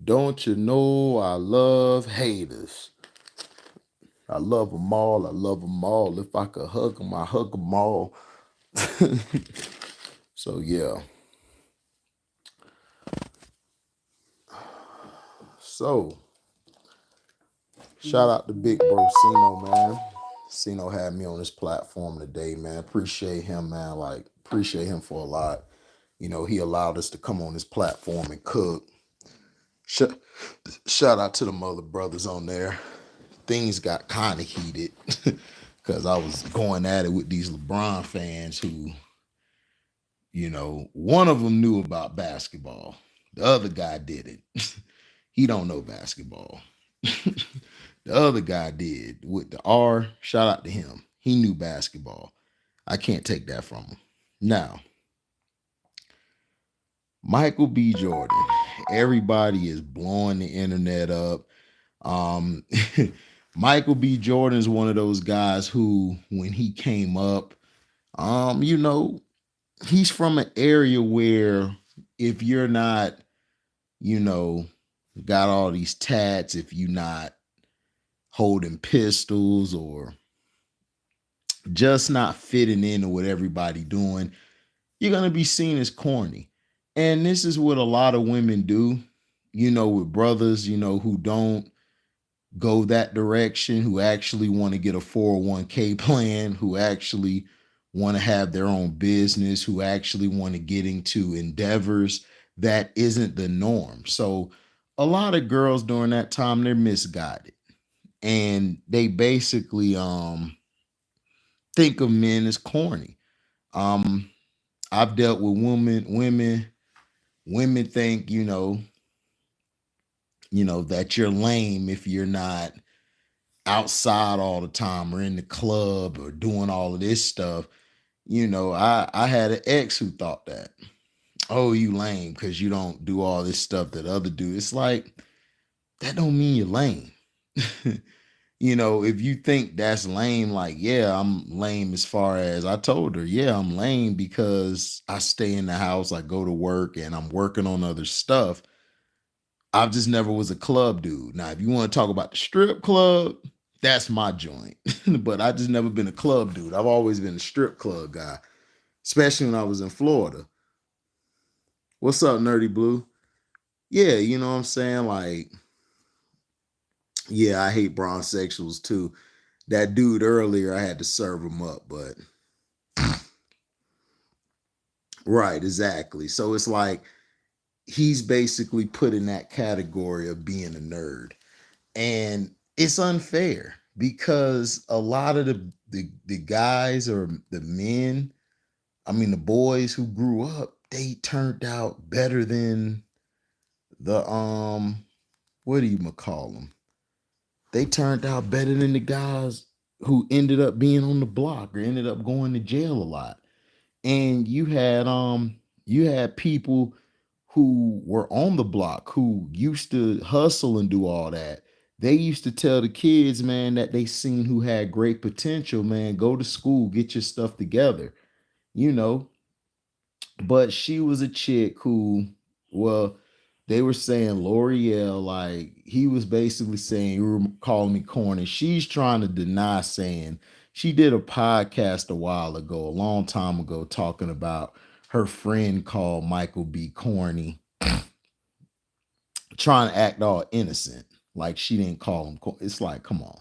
Don't you know I love haters? I love them all. I love them all. If I could hug them, I hug them all. So yeah. So shout out to Big Bro Sino, man. Sino had me on this platform today, man. Appreciate him, man. Like, appreciate him for a lot. You know, he allowed us to come on this platform and cook. Sh- Shout out to the mother brothers on there. Things got kind of heated because I was going at it with these LeBron fans who, one of them knew about basketball. The other guy didn't. He don't know basketball. The other guy did with the R. Shout out to him. He knew basketball. I can't take that from him. Now, Michael B. Jordan. Everybody is blowing the internet up. Um, Michael B. Jordan is one of those guys who, when he came up, you know, he's from an area where if you're not, you know, got all these tats, if you're not holding pistols or just not fitting into what everybody doing, you're gonna be seen as corny. And this is what a lot of women do, with brothers, who don't go that direction, who actually want to get a 401k plan, who actually want to have their own business, who actually want to get into endeavors that isn't the norm. So a lot of girls during that time, they're misguided. And they basically think of men as corny. Um, I've dealt with women think, that you're lame if you're not outside all the time or in the club or doing all of this stuff. I had an ex who thought that. Oh, you lame because you don't do all this stuff that other do. It's like that don't mean you're lame. If you think that's lame, like, yeah, I'm lame as far as I told her, yeah, I'm lame because I stay in the house, I go to work, and I'm working on other stuff. I just never was a club dude. Now, if you want to talk about the strip club, that's my joint. But I just never been a club dude. I've always been a strip club guy, especially when I was in Florida. What's up, Nerdy Blue? Yeah, you know what I'm saying? Like, yeah, I hate bronzexuals too. That dude earlier, I had to serve him up, but right, exactly. So it's like he's basically put in that category of being a nerd. And it's unfair because a lot of the guys or the men, I mean the boys who grew up, they turned out better than the what do you call them? They turned out better than the guys who ended up being on the block or ended up going to jail a lot. And you had people who were on the block who used to hustle and do all that. They used to tell the kids, man, that they seen who had great potential, man, go to school, get your stuff together, you know. But she was a chick who, well, they were saying L'Oreal, like he was basically saying, you were calling me corny. She's trying to deny saying she did a podcast a while ago, a long time ago, talking about her friend called Michael B. Corny, trying to act all innocent, like she didn't call him. It's like, come on.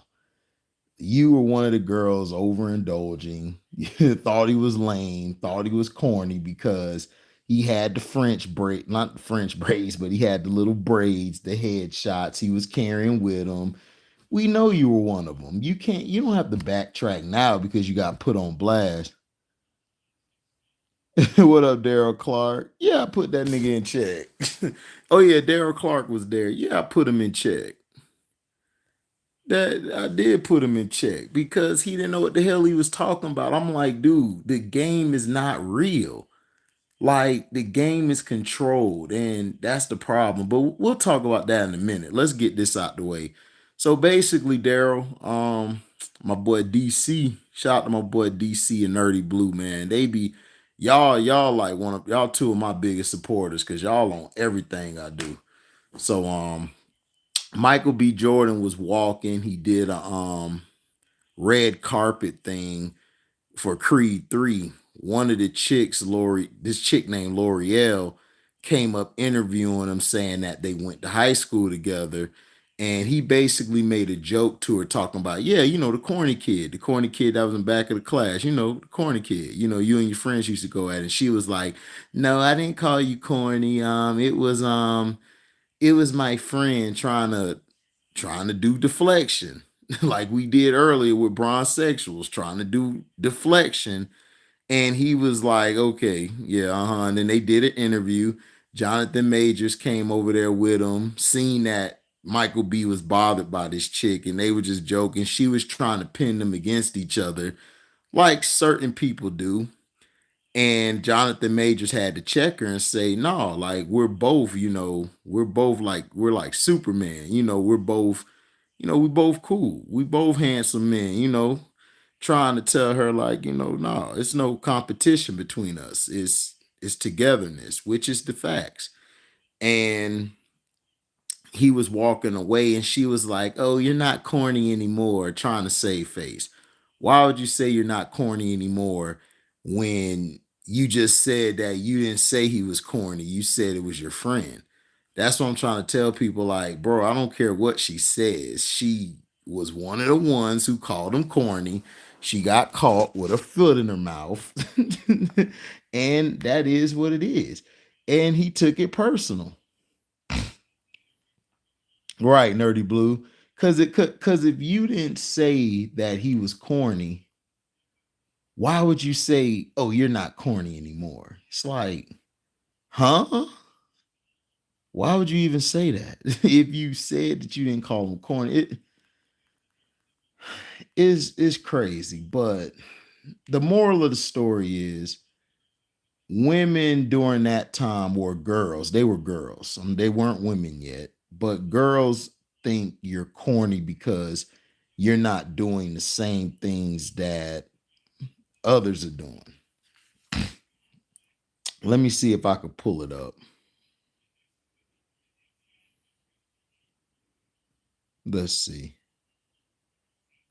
You were one of the girls overindulging. You thought he was lame, thought he was corny because he had the French braid, not the French braids, but he had the little braids, the headshots he was carrying with him. We know you were one of them. You don't have to backtrack now because you got put on blast. What up, Daryl Clark? Yeah, I put that nigga in check. Oh yeah, Daryl Clark was there. Yeah, I put him in check. That I did put him in check because he didn't know what the hell he was talking about. I'm like, dude, the game is not real. Like the game is controlled, and that's the problem. But we'll talk about that in a minute. Let's get this out the way. So basically, Daryl, my boy DC, shout out to my boy DC and Nerdy Blue, man. They be y'all like one of y'all two of my biggest supporters because y'all on everything I do. So Michael B. Jordan was walking. He did a red carpet thing for Creed 3. One of the chicks, this chick named L'Oreal, came up interviewing him saying that they went to high school together. And he basically made a joke to her talking about, yeah, the corny kid that was in back of the class, the corny kid, you and your friends used to go at it. And she was like, no, I didn't call you corny. It was my friend trying to do deflection like we did earlier with bronzesexuals trying to do deflection. And he was like, okay, yeah, and then they did an interview. Jonathan Majors came over there with him, seen that Michael B was bothered by this chick, and they were just joking. She was trying to pin them against each other like certain people do. And Jonathan Majors had to check her and say, no, like we're like Superman, we're both cool. We both handsome men, trying to tell her, like, no, it's no competition between us. It's togetherness, which is the facts. And he was walking away and she was like, oh, you're not corny anymore, trying to save face. Why would you say you're not corny anymore when you just said that you didn't say he was corny? You said it was your friend. That's what I'm trying to tell people. Like, bro, I don't care what she says. She was one of the ones who called him corny. She got caught with a foot in her mouth. And that is what it is. And he took it personal. Right, Nerdy Blue. Cause if you didn't say that he was corny, why would you say, oh, you're not corny anymore? It's like, huh? Why would you even say that? If you said that you didn't call him corny, it is crazy. But the moral of the story is women during that time were girls. They were girls. They weren't women yet, but girls think you're corny because you're not doing the same things that others are doing. Let me see if I could pull it up. Let's see.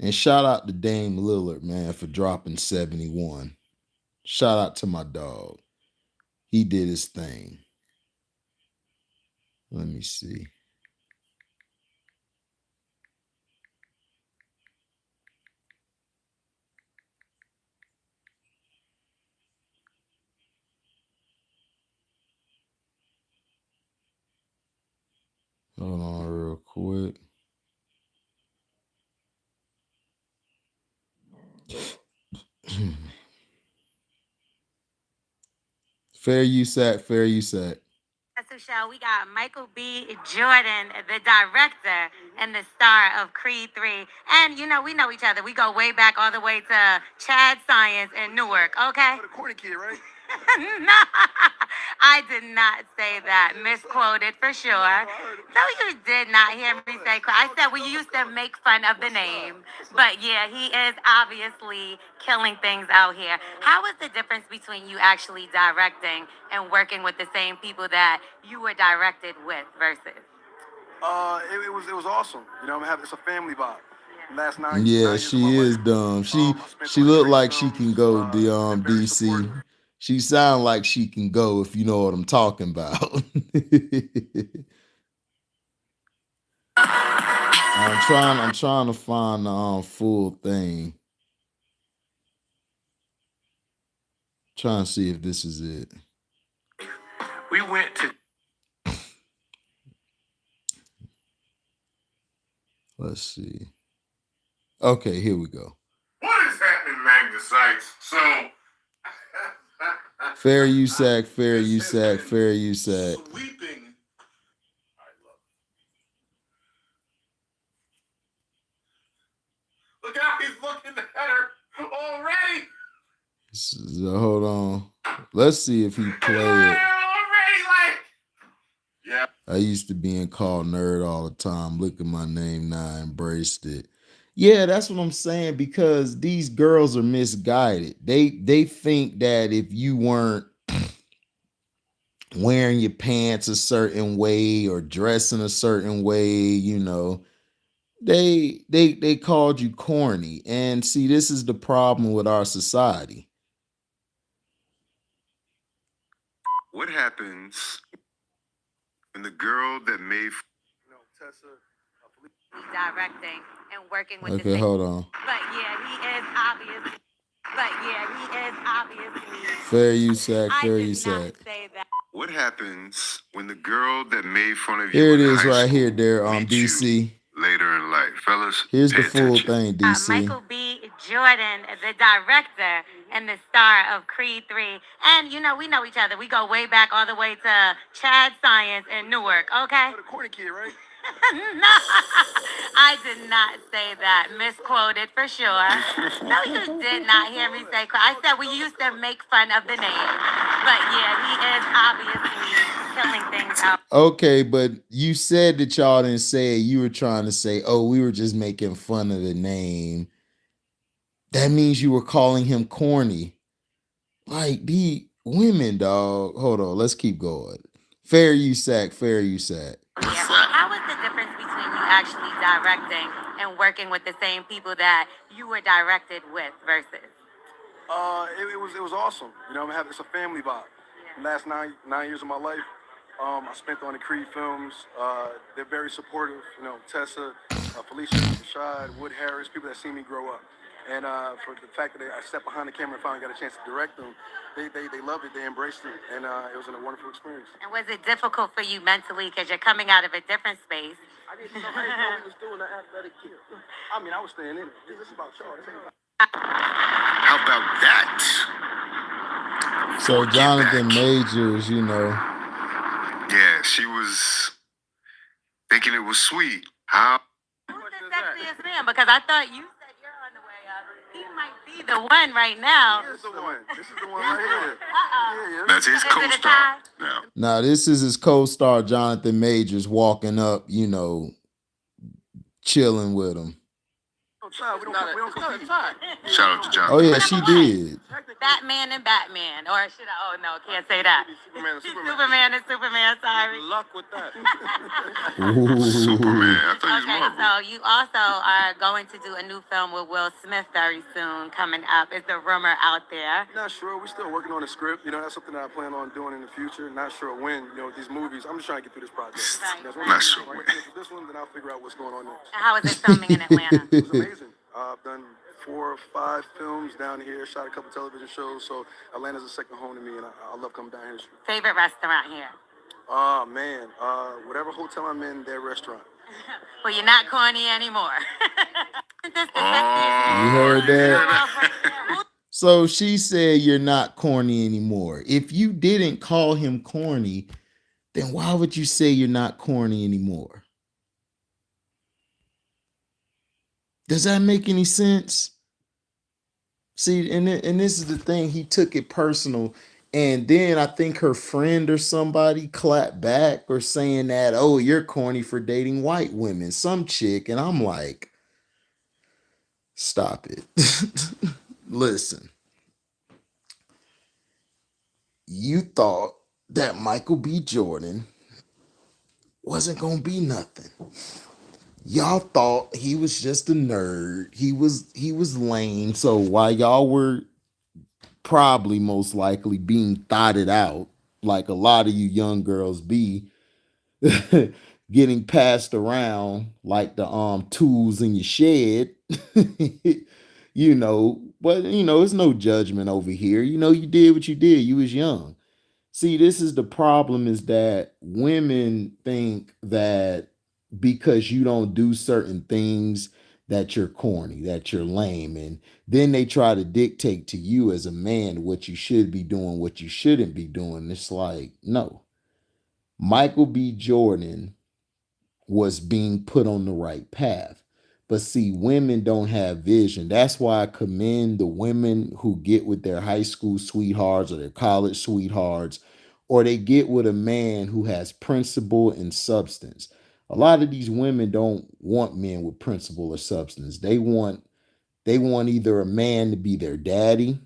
And shout out to Dame Lillard, man, for dropping 71. Shout out to my dog. He did his thing. Let me see. Hold on real quick. Fair use at, fair use at. So, show we got Michael B. Jordan, the director and the star of Creed 3. And, we know each other. We go way back all the way to Chad Science in Newark, okay? The corny kid, right? No, I did not say that. Misquoted for sure. No, you did not hear me say. I said we used to make fun of the name, but yeah, he is obviously killing things out here. How is the difference between you actually directing and working with the same people that you were directed with versus? It was awesome. I'm having it's a family vibe. Last nine Yeah, years of she my life. is dumb. She I spent she on looked great like she can films. go the Been very DC. supportive. She sound like she can go if you know what I'm talking about. I'm trying to find the full thing. Trying to see if this is it. We went to Let's see. Okay, here we go. What is happening, Magnesites? So, Fair USAC, fair this has USAC, been fair USAC. sweeping. I love it. Look how he's looking at her already. So hold on. Let's see if he play it. Already, like, yeah. I used to being called nerd all the time. Look at my name now, I embraced it. Yeah, that's what I'm saying, because these girls are misguided. They think that if you weren't wearing your pants a certain way or dressing a certain way, they called you corny. And see, this is the problem with our society. What happens when the girl that made Tessa directing and working with the Okay, same. hold on. But yeah, he is obviously. But yeah, he is obviously. Fair use, Sack. I Fair did use, not Sack. say that. What happens when the girl that made fun of Here you it in is, high right school here, there, meets you DC. later in life? Fellas, Here's pay the full attention. thing, DC. Michael B. Jordan, the director and the star of Creed 3. And, we know each other. We go way back all the way to Chad Science in Newark, okay? The corny kid, right? No, I did not say that. Misquoted for sure. No, you did not hear me say. I said we used to make fun of the name. But yeah, he is obviously killing things out. Okay, but you said that y'all didn't say it. You were trying to say, oh, we were just making fun of the name. That means you were calling him corny. Like, the women, dog. Hold on, let's keep going. Fair use, Sack. Fair use, Sack. Yeah. How was the difference between you actually directing and working with the same people that you were directed with versus? It was awesome. It's a family vibe. Yeah. Last nine years of my life, I spent on the Creed films. They're very supportive. Tessa, Felicia, Rashad, Wood Harris, people that see me grow up. And for the fact that I stepped behind the camera and finally got a chance to direct them, they loved it. They embraced it, and it was a wonderful experience. And was it difficult for you mentally because you're coming out of a different space? I didn't know he was doing the athletic kid. I mean, I was staying in it. This is about y'all. This ain't about. How about that? So Jonathan Majors, Yeah, she was thinking it was sweet. How? Who's the sexiest man? Because I thought you said you're on the way up. He might be the one right now. This is the one. This is the one right here. Uh-oh. That's his Is it a co-star. tie? Now, Now, this is his co-star, Jonathan Majors, walking up, chilling with him. we don't compete. Shout out to John. Oh, yeah, she did. Batman and Batman. Or should I? Oh, no, can't say that. Superman and Superman, sorry. Luck with that. Ooh. Superman. I thought Okay, he was Marvel. so you also are going to do a new film with Will Smith very soon coming up. Is the rumor out there? Not sure. We're still working on the script. That's something that I plan on doing in the future. Not sure when. With these movies, I'm just trying to get through this project. Right. Not sure when. This one, then I'll figure out what's going on next. And how is it filming in Atlanta? It was amazing. I've done 4 or 5 films down here, shot a couple television shows, so Atlanta's a second home to me, and I love coming down here. Favorite restaurant here? Oh, man. Whatever hotel I'm in, their restaurant. Well, you're not corny anymore. Isn't this the You heard that? So she said you're not corny anymore. If you didn't call him corny, then why would you say you're not corny anymore? Does that make any sense? See, and this is the thing. He took it personal. And then I think her friend or somebody clapped back or saying that, oh, you're corny for dating white women, some chick. And I'm like, stop it. Listen, you thought that Michael B. Jordan wasn't going to be nothing. Y'all thought he was just a nerd. He was lame. So while y'all were probably most likely being thotted out, like a lot of you young girls be, getting passed around like the tools in your shed, but it's no judgment over here. You did what you did. You was young. See, this is the problem, is that women think that because you don't do certain things that you're corny, that you're lame. And then they try to dictate to you as a man what you should be doing, what you shouldn't be doing. It's like, no. Michael B. Jordan was being put on the right path. But see, women don't have vision. That's why I commend the women who get with their high school sweethearts or their college sweethearts, or they get with a man who has principle and substance. A lot of these women don't want men with principle or substance. They want either a man to be their daddy,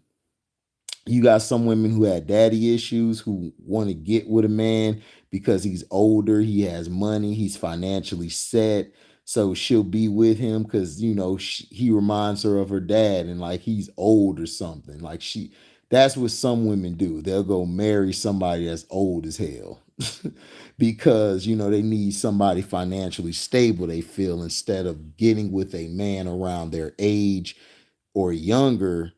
You got some women who had daddy issues who want to get with a man because he's older, he has money, he's financially set. So she'll be with him because, he reminds her of her dad and like he's old or something. That's what some women do. They'll go marry somebody that's old as hell because, they need somebody financially stable, they feel, instead of getting with a man around their age or younger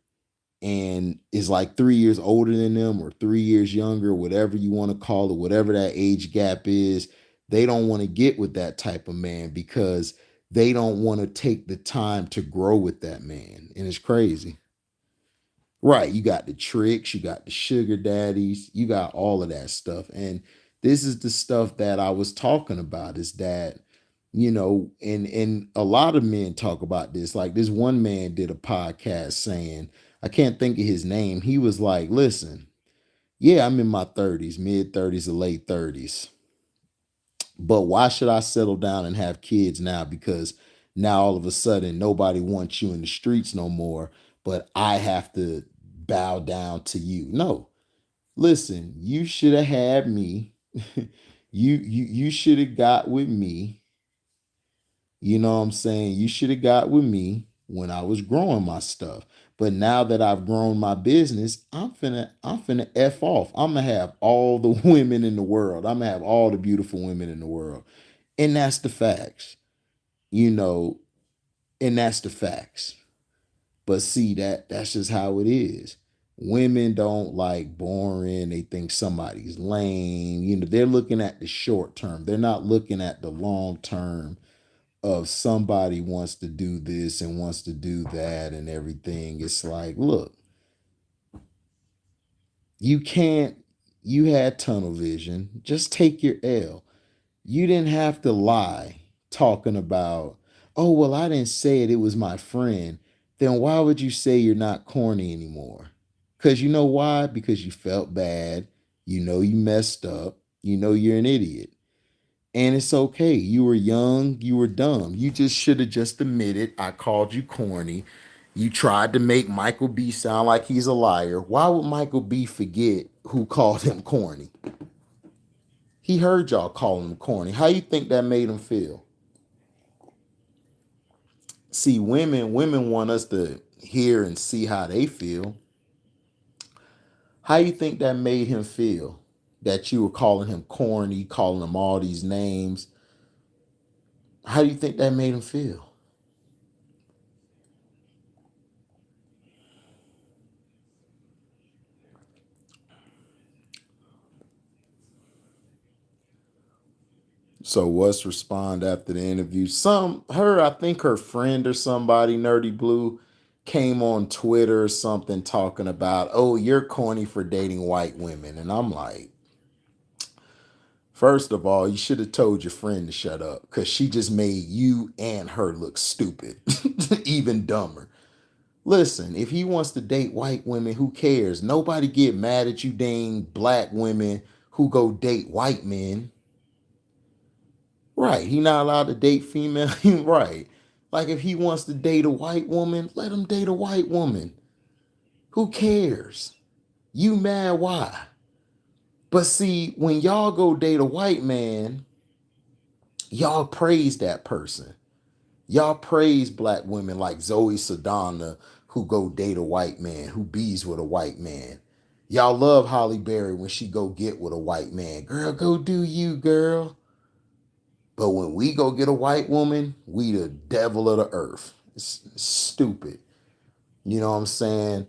and is like 3 years older than them or 3 years younger, whatever you want to call it, whatever that age gap is. They don't want to get with that type of man because they don't want to take the time to grow with that man. And it's crazy. Right. You got the tricks, you got the sugar daddies, you got all of that stuff. And this is the stuff that I was talking about is that, and a lot of men talk about this. Like this one man did a podcast saying, I can't think of his name. He was like, listen, yeah, I'm in my 30s, mid 30s or late 30s. But why should I settle down and have kids now? Because now all of a sudden nobody wants you in the streets no more, but I have to bow down to you. No, listen, you should have had me. You should have got with me. You know what I'm saying? You should have got with me when I was growing my stuff. But now that I've grown my business, I'm finna F off. I'm gonna have all the women in the world. I'm gonna have all the beautiful women in the world. And that's the facts. You know, and that's the facts. But see that's just how it is. Women don't like boring. They think somebody's lame. They're looking at the short term. They're not looking at the long term of somebody wants to do this and wants to do that and everything. It's like, look, you can't, you had tunnel vision. Just take your L. You didn't have to lie talking about, oh, well, I didn't say it. It was my friend. Then why would you say you're not corny anymore? Because you know why? Because you felt bad. You know you messed up. You know you're an idiot. And it's okay. You were young, you were dumb. You just should have just admitted I called you corny. You tried to make Michael B sound like he's a liar. Why would Michael B forget who called him corny? He heard y'all calling him corny. How you think that made him feel? See, women want us to hear and see how they feel. How you think that made him feel? That you were calling him corny, calling him all these names. How do you think that made him feel? So what's respond after the interview? I think her friend or somebody, Nerdy Blue, came on Twitter or something talking about, oh, you're corny for dating white women. And I'm like, first of all, you should have told your friend to shut up because she just made you and her look stupid, even dumber. Listen, if he wants to date white women, who cares? Nobody get mad at you dating black women who go date white men. Right. He not allowed to date female. Right. Like if he wants to date a white woman, let him date a white woman. Who cares? You mad why? But see, when y'all go date a white man, y'all praise that person. Y'all praise black women like Zoe Saldana who go date a white man, who bees with a white man. Y'all love Holly Berry when she go get with a white man. Girl, go do you, girl. But when we go get a white woman, we the devil of the earth. It's stupid. You know what I'm saying?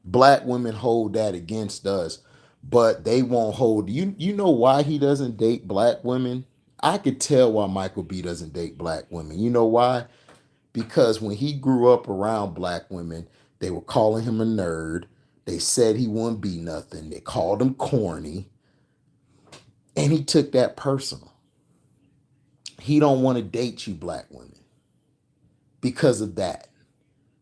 Black women hold that against us, but they won't hold you. You know why he doesn't date black women? I could tell why Michael B doesn't date black women. You know why? Because when he grew up around black women, they were calling him a nerd. They said he wouldn't be nothing. They called him corny. And he took that personal. He don't want to date you black women because of that.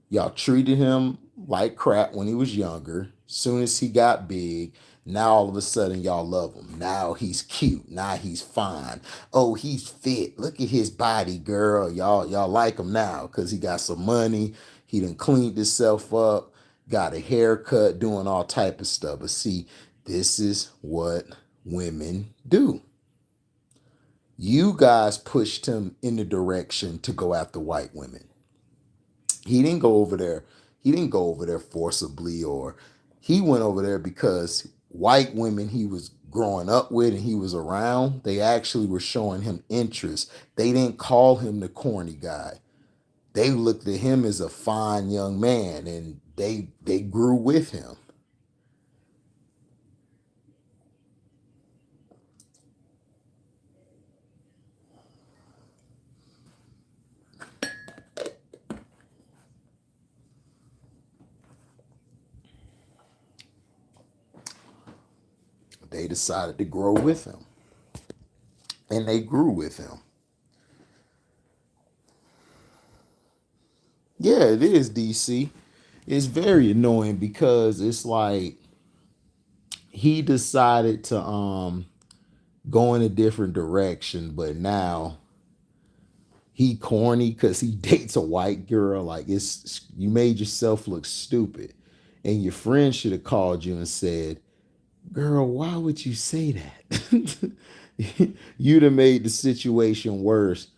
Y'all treated him like crap when he was younger. Soon as he got big, now all of a sudden y'all love him. Now he's cute. Now he's fine. Oh, he's fit. Look at his body, girl. Y'all like him now because he got some money. He done cleaned himself up. got a haircut, doing all type of stuff. But see, this is what women do. You guys pushed him in the direction to go after white women. He didn't go over there. He didn't go over there forcibly, or he went over there because white women he was growing up with and he was around, they actually were showing him interest. They didn't call him the corny guy. They looked at him as a fine young man, and they grew with him. They decided to grow with him, and they grew with him. Yeah, it is, DC. It's very annoying because it's like he decided to go in a different direction, but now he corny because he dates a white girl. Like, it's you made yourself look stupid, and your friend should have called you and said, "Girl, why would you say that?" You'd have made the situation worse.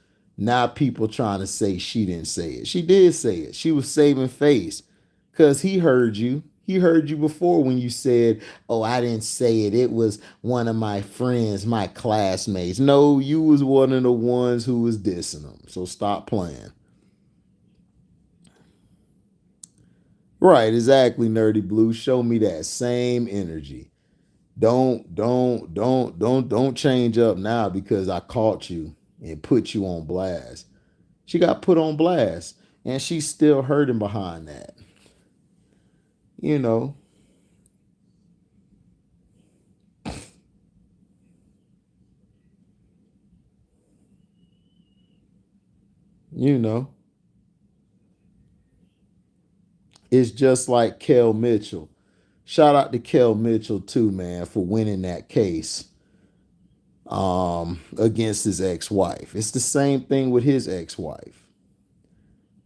Now people trying to say she didn't say it. She did say it. She was saving face because he heard you. He heard you before when you said, "Oh, I didn't say it. It was one of my friends, my classmates." No, you was one of the ones who was dissing them. So stop playing. Right, exactly, Nerdy Blue. Show me that same energy. Don't change up now because I caught you and put you on blast. She got put on blast and she's still hurting behind that. You know, you know. It's just like Kel Mitchell. Shout out to Kel Mitchell too, man, for winning that case against his ex-wife. It's the same thing with his ex-wife.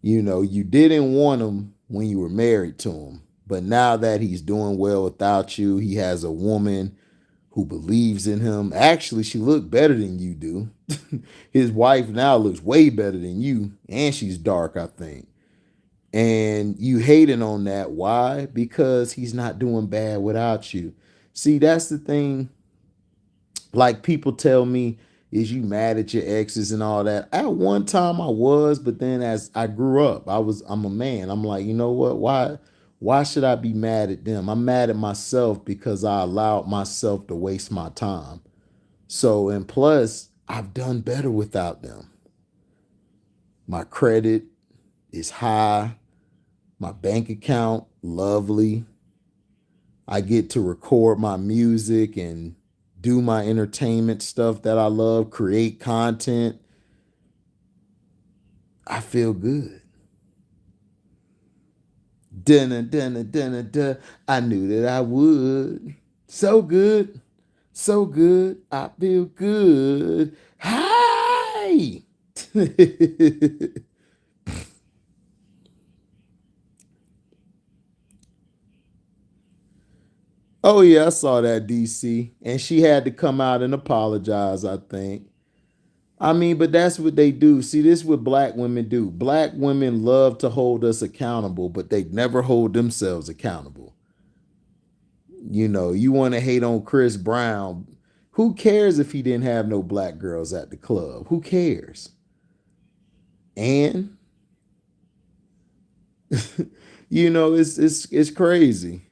You know, you didn't want him when you were married to him, but now that he's doing well without you, he has a woman who believes in him. Actually, she looked better than you do. His wife now looks way better than you, and she's dark, I think. And you hating on that. Why? Because he's not doing bad without you. See, that's the thing. Like, people tell me, is you mad at your exes and all that? At one time I was, but then as I grew up, I'm a man. I'm like, you know what? Why should I be mad at them? I'm mad at myself because I allowed myself to waste my time. So, and plus, I've done better without them. My credit is high. My bank account, lovely. I get to record my music and do my entertainment stuff that I love, create content. I feel good. Dunna, dunna, dunna, dunna. I knew that I would. So good. So good. I feel good. Hi. Oh yeah, I saw that, DC. And she had to come out and apologize, I think. I mean, but that's what they do. See, this is what black women do. Black women love to hold us accountable, but they never hold themselves accountable. You know, you want to hate on Chris Brown. Who cares if he didn't have no black girls at the club? Who cares? And you know, it's crazy.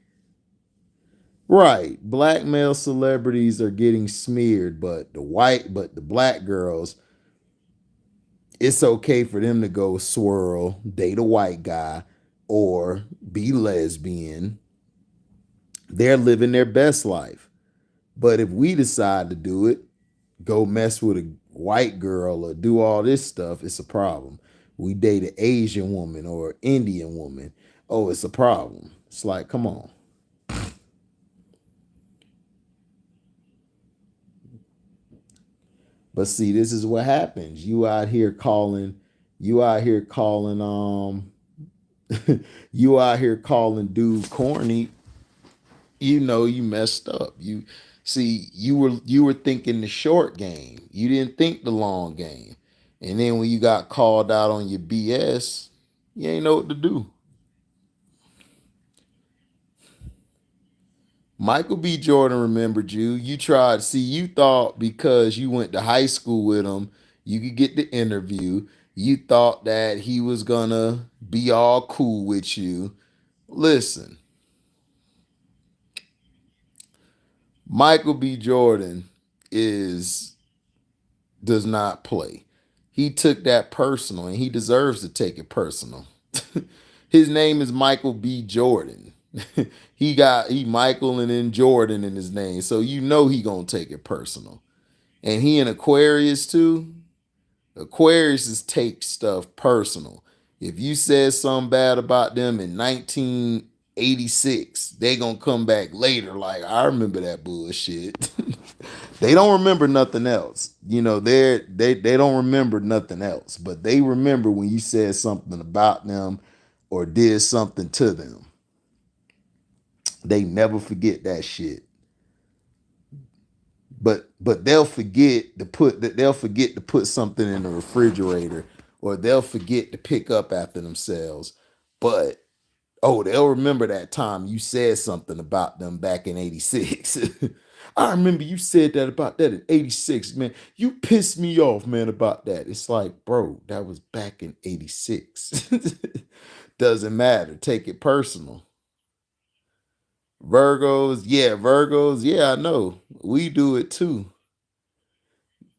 Right. Black male celebrities are getting smeared, but the black girls, it's okay for them to go swirl, date a white guy, or be lesbian. They're living their best life. But if we decide to do it, go mess with a white girl or do all this stuff, it's a problem. We date an Asian woman or Indian woman. Oh, it's a problem. It's like, come on. But see, this is what happens. You out here calling You out here calling dude corny, you know you messed up. You see, you were thinking the short game. You didn't think the long game. And then when you got called out on your BS, you ain't know what to do. Michael B. Jordan remembered you. You tried, see, you thought because you went to high school with him, you could get the interview. You thought that he was gonna be all cool with you. Listen, Michael B. Jordan is does not play. He took that personal and he deserves to take it personal. His name is Michael B. Jordan. He Michael and then Jordan in his name. So you know he gonna take it personal. And he an Aquarius too. Aquarius take stuff personal. If you said something bad about them in 1986, they gonna come back later like, I remember that bullshit. They don't remember nothing else. You know, they don't remember nothing else, but they remember when you said something about them or did something to them. They never forget that shit. But they'll forget to put something in the refrigerator, or they'll forget to pick up after themselves. But oh, they'll remember that time you said something about them back in 86. I remember you said that about that in 86, man. You pissed me off, man, about that. It's like, bro, that was back in 86. Doesn't matter. Take it personal. Virgos, yeah, I know. We do it too.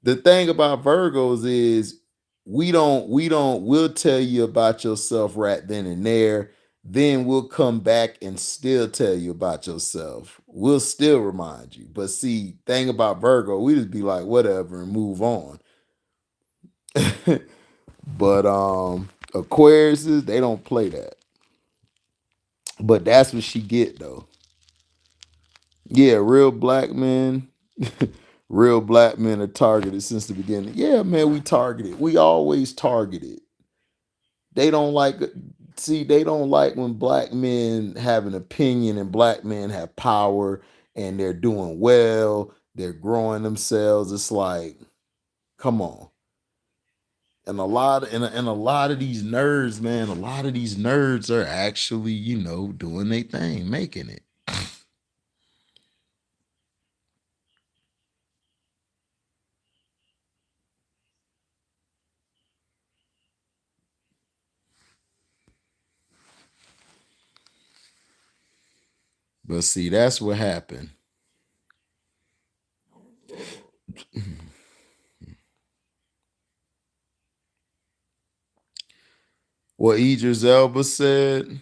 The thing about Virgos is we'll tell you about yourself right then and there. Then we'll come back and still tell you about yourself. We'll still remind you. But see, thing about Virgo, we just be like, whatever, and move on. But Aquariuses, they don't play that. But that's what she get though. Yeah, real black men. Real black men are targeted since the beginning. Yeah, man, we targeted. We always targeted. They don't like they don't like when black men have an opinion and black men have power and they're doing well, they're growing themselves. It's like, come on. And a lot of these nerds, man, a lot of these nerds are actually, doing their thing, making it. But see, that's what happened. What Idris Elba said.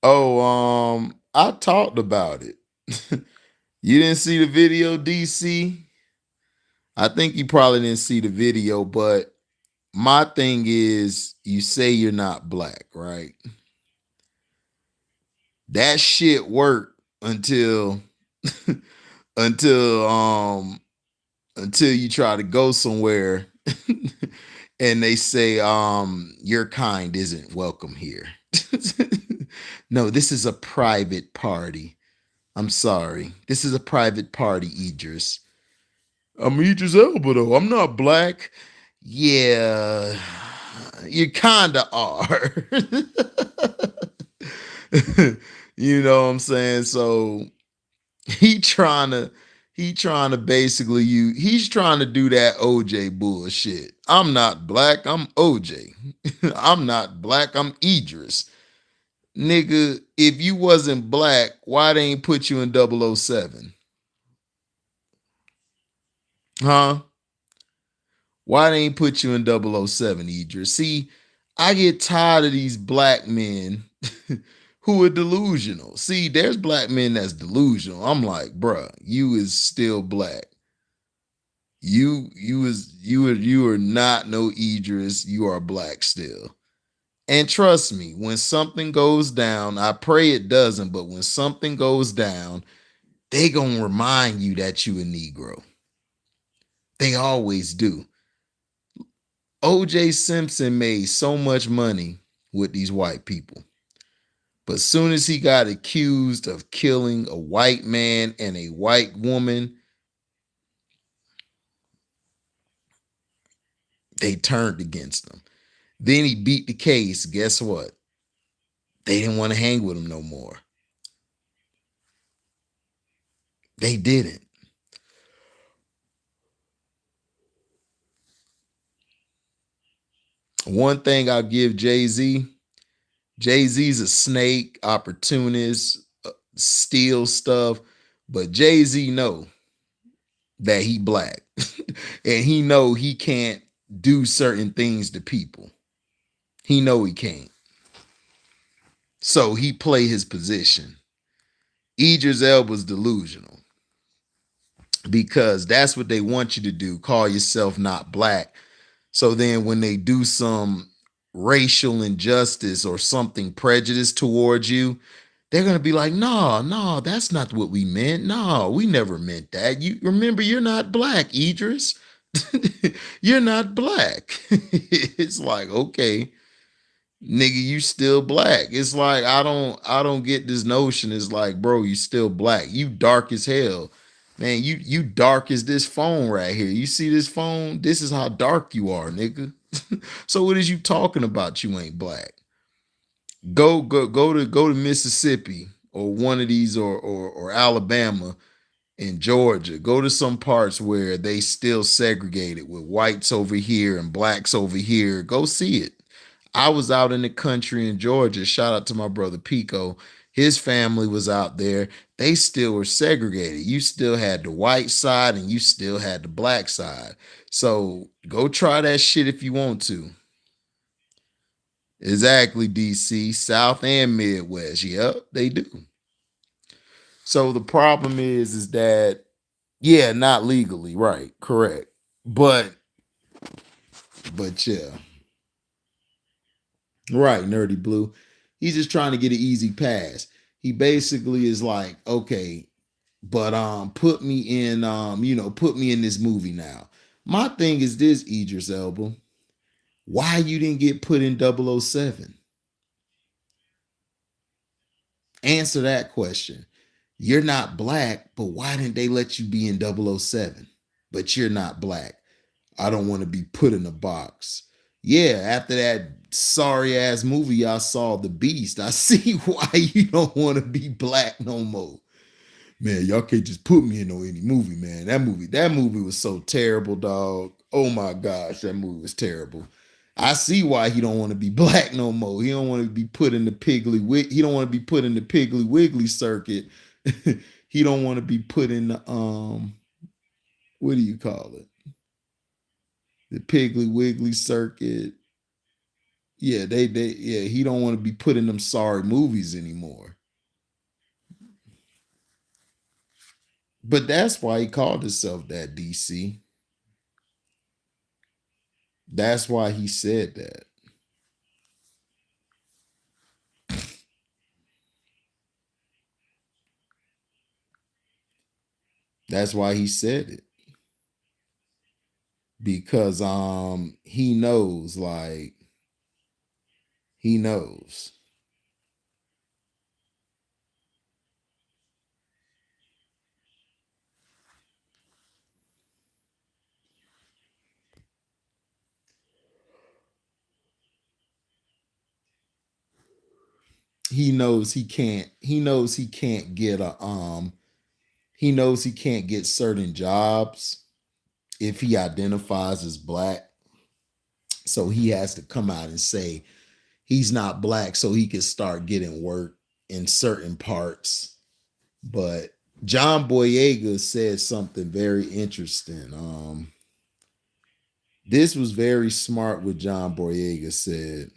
Oh, I talked about it. You didn't see the video, DC? I think you probably didn't see the video, but my thing is, you say you're not black, right? That shit worked until until you try to go somewhere and they say your kind isn't welcome here. No, this is a private party. I'm sorry. This is a private party, Idris. I'm Idris Elba, though. I'm not black. Yeah, you kinda are. You know what I'm saying? So he trying to basically he's trying to do that OJ bullshit. I'm not black, I'm OJ. I'm not black, I'm Idris. Nigga, if you wasn't black, why they ain't put you in 007? Huh? Why they ain't put you in 007, Idris? See, I get tired of these black men who are delusional. See, there's black men that's delusional. I'm like, bruh, you is still black. You are not no Idris. You are black still. And trust me, when something goes down, I pray it doesn't, but when something goes down, they gonna remind you that you a Negro. They always do. OJ Simpson made so much money with these white people. But soon as he got accused of killing a white man and a white woman, they turned against him. Then he beat the case. Guess what? They didn't want to hang with him no more. They didn't. One thing I'll give Jay-Z, Jay-Z's a snake, opportunist, steals stuff, but Jay-Z know that he black. And he know he can't do certain things to people. He know he can't. So he play his position. Idris Elba's delusional because that's what they want you to do. Call yourself not black. So then when they do some racial injustice or something prejudiced towards you, they're going to be like, no, that's not what we meant. No, we never meant that. You remember, you're not black, Idris. You're not black. It's like, okay, nigga, you still black. It's like, I don't get this notion. It's like, bro, you still black. You dark as hell. Man, you dark as this phone right here. You see this phone? This is how dark you are, nigga. So what is you talking about? You ain't black. Go to Mississippi or one of these or Alabama and Georgia. Go to some parts where they still segregated with whites over here and blacks over here. Go see it. I was out in the country in Georgia. Shout out to my brother Pico. His family was out there. They still were segregated. You still had the white side and you still had the black side. So go try that shit if you want to. Exactly, DC, South and Midwest. Yep, they do. So the problem is that, yeah, not legally, right, correct. But yeah. Right, Nerdy Blue. He's just trying to get an easy pass. He basically is like, okay, but put me in put me in this movie now. My thing is this, Idris Elba. Why you didn't get put in 007? Answer that question. You're not black, but why didn't they let you be in 007? But you're not black. I don't want to be put in a box. Yeah, after that sorry ass movie I saw, The Beast, I see why you don't want to be black no more. Man, y'all can't just put me in any movie, man. That movie was so terrible, dog. Oh my gosh, that movie was terrible. I see why he don't want to be black no more. He don't want to be put in the he don't want to be put in the Piggly Wiggly circuit. He don't want to be put in the what do you call it? The Piggly Wiggly circuit. Yeah, he don't want to be put in them sorry movies anymore. But that's why he called himself that, DC. That's why he said that. That's why he said it. Because he knows, like, he knows. He knows he can't get he knows he can't get certain jobs if he identifies as black. So he has to come out and say he's not black so he can start getting work in certain parts. But John Boyega said something very interesting. This was very smart what John Boyega said.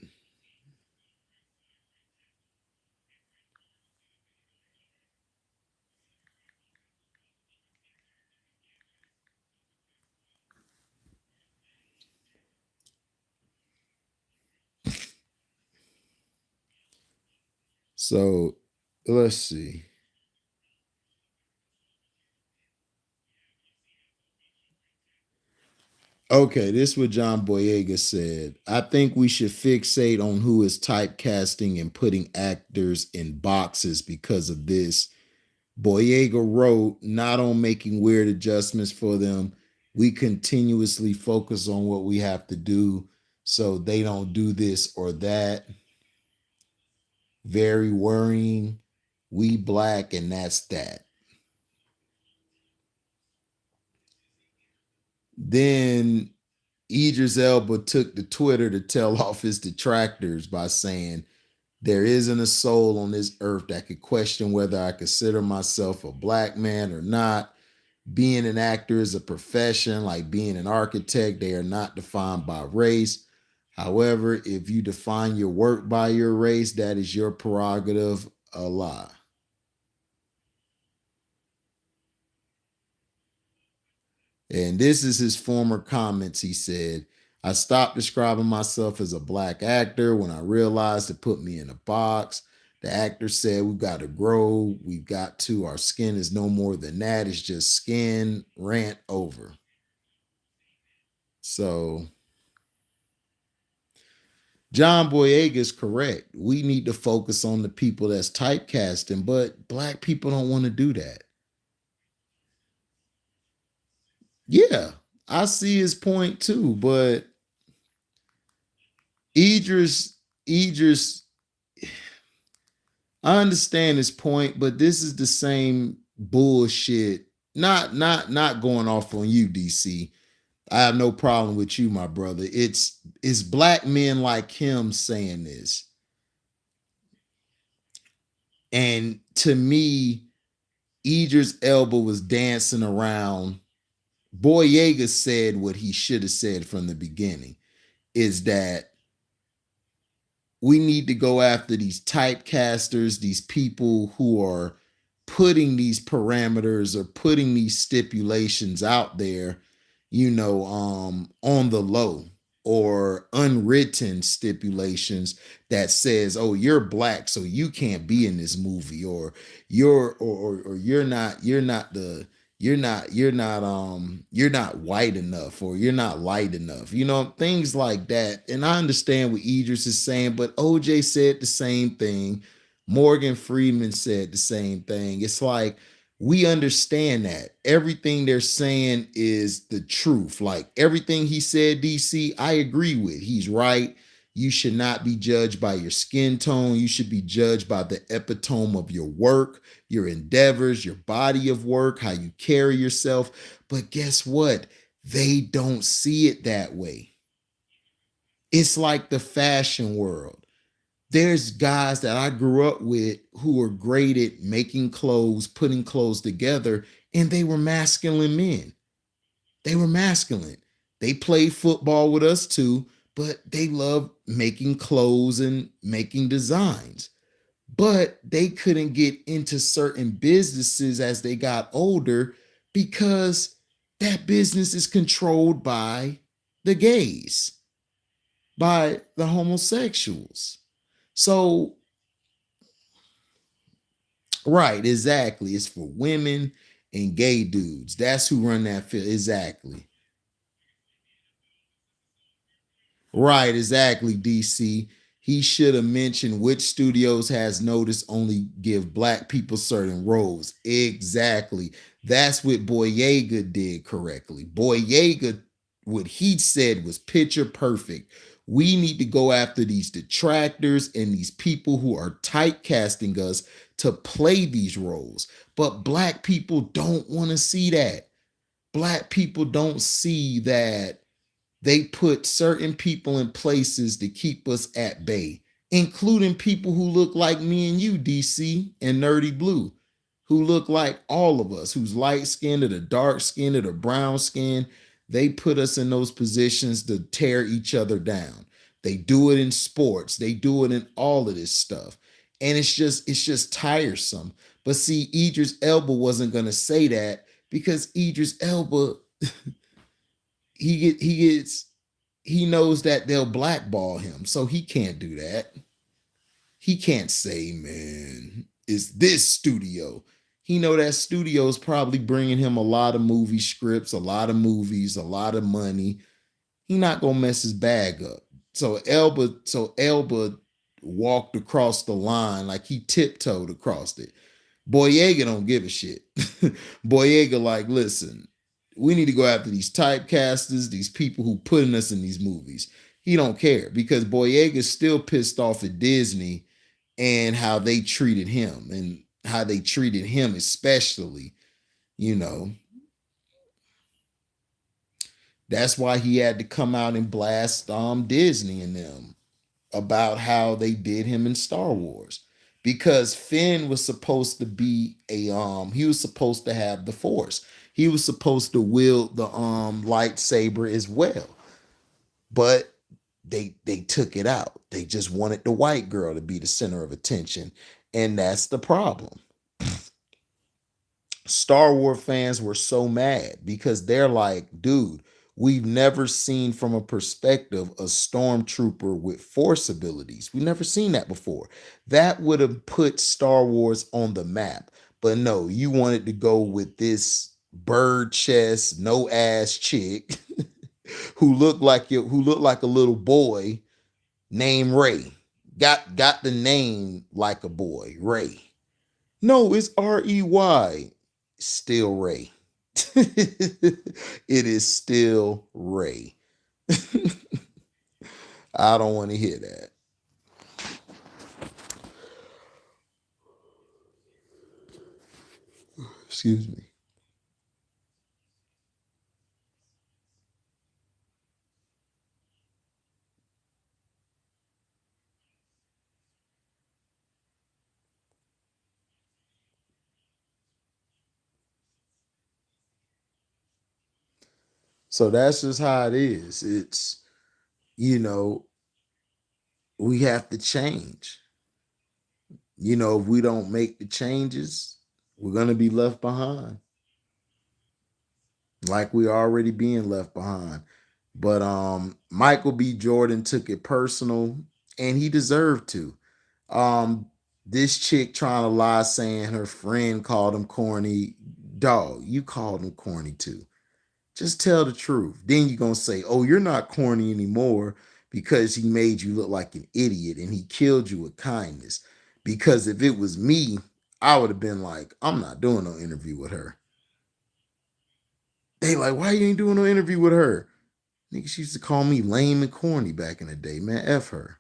So let's see. Okay, this is what John Boyega said. I think we should fixate on who is typecasting and putting actors in boxes because of this. Boyega wrote, not on making weird adjustments for them. We continuously focus on what we have to do so they don't do this or that. Very worrying. We black, and that's that. Then Idris Elba took to Twitter to tell off his detractors by saying, there isn't a soul on this earth that could question whether I consider myself a black man or not. Being an actor is a profession, like being an architect. They are not defined by race. However, if you define your work by your race, that is your prerogative. A lie. And this is his former comments. He said, I stopped describing myself as a black actor when I realized it put me in a box. The actor said, we've got to grow. We've got to. Our skin is no more than that. It's just skin. Rant over. So John Boyega is correct. We need to focus on the people that's typecasting, but black people don't want to do that. Yeah, I see his point too, but Idris, I understand his point, but this is the same bullshit. Not going off on you, DC. I have no problem with you, my brother. It's black men like him saying this. And to me, Idris Elba was dancing around. Boyega said what he should have said from the beginning, is that we need to go after these typecasters, these people who are putting these parameters or putting these stipulations out there, on the low, or unwritten stipulations that says, oh, you're black, so you can't be in this movie, or you're not white enough, or you're not light enough, things like that. And I understand what Idris is saying, but OJ said the same thing. Morgan Freeman said the same thing. It's like, we understand that everything they're saying is the truth. Like everything he said, DC, I agree with. He's right. You should not be judged by your skin tone. You should be judged by the epitome of your work, your endeavors, your body of work, how you carry yourself. But guess what? They don't see it that way. It's like the fashion world. There's guys that I grew up with who were great at making clothes, putting clothes together, and they were masculine men. They were masculine. They played football with us too, but they loved making clothes and making designs. But they couldn't get into certain businesses as they got older because that business is controlled by the gays, by the homosexuals. So, right, exactly. It's for women and gay dudes. That's who run that field. Exactly. Right, exactly, DC. He should have mentioned which studios has noticed only give black people certain roles. Exactly. That's what Boyega did correctly. Boyega, what he said was picture perfect. We need to go after these detractors and these people who are typecasting us to play these roles. But black people don't want to see that. Black people don't see that they put certain people in places to keep us at bay, including people who look like me and you, DC, and Nerdy Blue, who look like all of us, who's light skinned or the dark skinned or the brown skin. They put us in those positions to tear each other down. They do it in sports. They do it in all of this stuff. And it's just tiresome. But see, Idris Elba wasn't gonna say that because Idris Elba he knows that they'll blackball him, so he can't do that. He can't say, man, it's this studio. He know that studio's probably bringing him a lot of movie scripts, a lot of movies, a lot of money. he not gonna mess his bag up. So Elba walked across the line like he tiptoed across it. Boyega don't give a shit. Boyega like, listen, we need to go after these typecasters, these people who putting us in these movies. He don't care because Boyega's still pissed off at Disney and how they treated him and how they treated him especially, you know. That's why he had to come out and blast Disney and them about how they did him in Star Wars. Because Finn was supposed to be he was supposed to have the Force. He was supposed to wield the lightsaber as well. But they took it out. They just wanted the white girl to be the center of attention. And that's the problem. Star Wars fans were so mad because they're like, dude, we've never seen from a perspective a stormtrooper with force abilities. We've never seen that before. That would have put Star Wars on the map. But no, you wanted to go with this bird chest, no ass chick who looked like a little boy named Ray. Got the name like a boy, Ray. No, it's Rey. Still Ray. It is still Ray. I don't want to hear that. Excuse me. So that's just how it is. It's, you know, we have to change. If we don't make the changes, we're going to be left behind. Like we already being left behind. But Michael B. Jordan took it personal and he deserved to. Um, this chick trying to lie saying her friend called him corny. Dog, you called him corny too. Just tell the truth. Then you're gonna say, oh, you're not corny anymore because he made you look like an idiot and he killed you with kindness. Because if it was me, I would have been like, I'm not doing no interview with her. They like, why you ain't doing no interview with her? Nigga, she used to call me lame and corny back in the day, man. F her.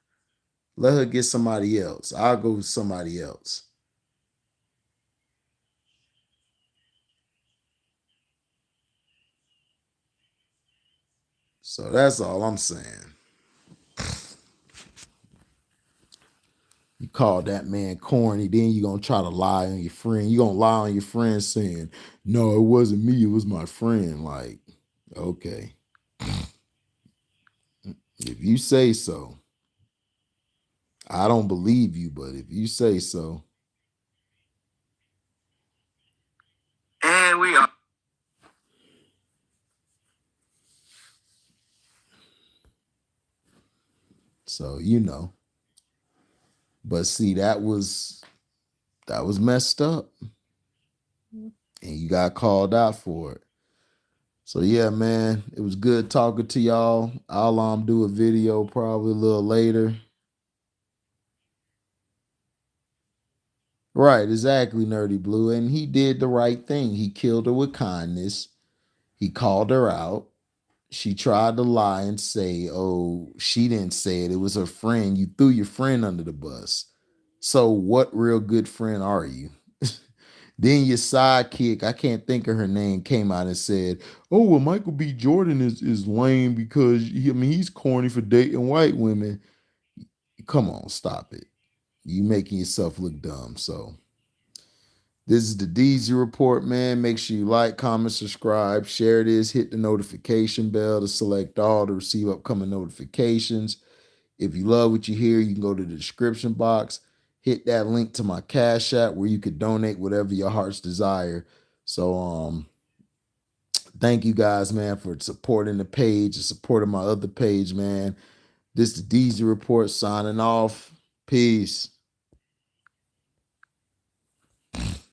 Let her get somebody else. I'll go with somebody else. So that's all I'm saying. You call that man corny, then you're gonna try to lie on your friend. You're gonna lie on your friend saying, no, it wasn't me, it was my friend. Like, okay. If you say so, I don't believe you, but if you say so. And we are. So, But see, that was messed up. And you got called out for it. So yeah, man, it was good talking to y'all. I'll do a video probably a little later. Right, exactly, Nerdy Blue. And he did the right thing. He killed her with kindness. He called her out. She tried to lie and say, oh, she didn't say it. It was her friend. You threw your friend under the bus. So what real good friend are you? Then your sidekick, I can't think of her name, came out and said, oh, well, Michael B. Jordan is lame because he's corny for dating white women. Come on, stop it. You making yourself look dumb. So this is the DZ Report, man. Make sure you like, comment, subscribe, share this, hit the notification bell to select all to receive upcoming notifications. If you love what you hear, you can go to the description box, hit that link to my Cash App where you could donate whatever your heart's desire. So thank you guys, man, for supporting the page and supporting my other page, man. This is the DZ Report signing off. Peace.